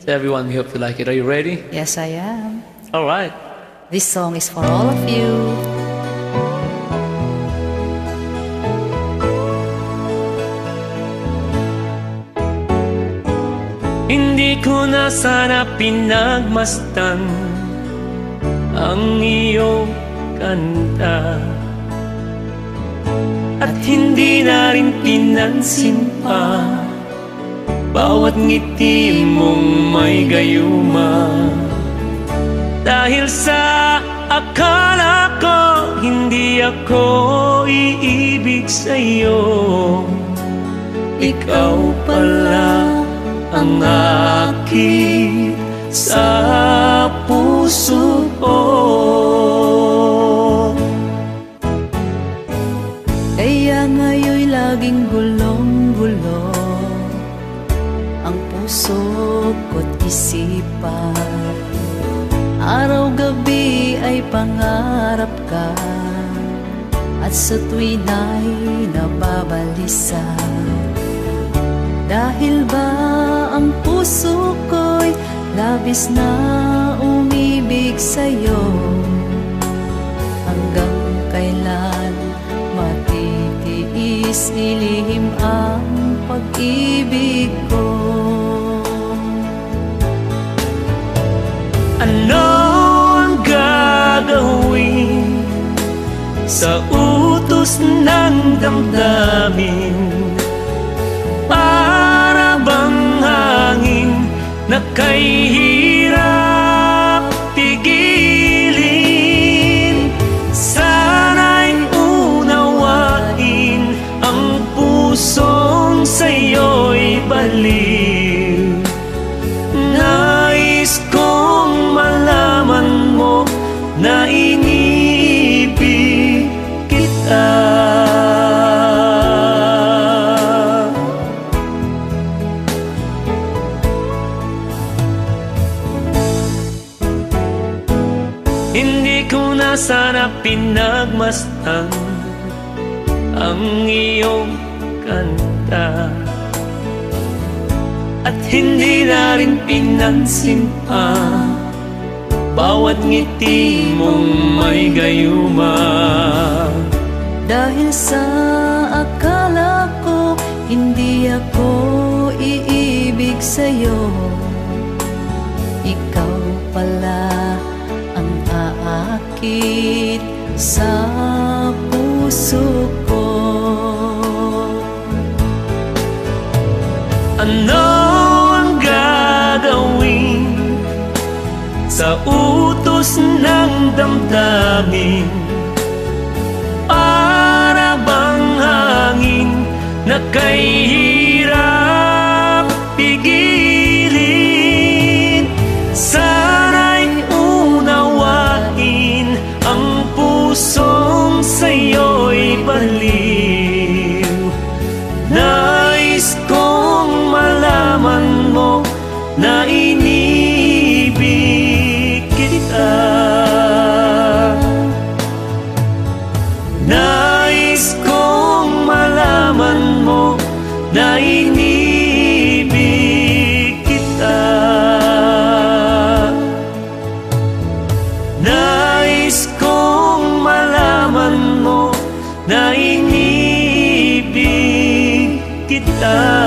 So everyone, we hope you like it. Are you ready? Yes, I am. All right. This song is for all of you. Hindi ko na sana pinagmasdan ang iyong kanta, at hindi na rin pinansin pa bawat ngiti mong may gayuma. Dahil sa akala ko hindi ako iibig sa'yo, ikaw pala ang aking sa puso ko. Kaya ngayon'y laging gulong-gulo ang puso ko't isipan. Araw-gabi ay pangarap ka, at sa tuwin ay nababalisa. Dahil ba ang puso ko'y labis na umibig sa'yo? Hanggang kailan matitiis ilihim ang pag-ibig ko? Ano ang gagawin sa utos ng damdamin? Para bang hangin na kay hirap tigilin? Sana'y unawain ang pusong sa'yo'y baliw. Nais kong malaman mo na iniibig kita. Hindi ko na sana pinagmasdan ang iyong kanta, at hindi na rin pinansin pa bawat ngiti mong may gayuma. Dahil sa akala ko hindi ako iibig sa'yo, ikaw pala ang aakit sa puso ko. Ano ang gagawin sa utos ng damdamin? Para bang hangin na kay hirap pigilin? Sana'y unawain ang pusong sa'yo'y baliw. Nais kong malaman mo na inibig kita. Nais kong malaman mo na inibig kita. Nais kong malaman mo na inibig kita.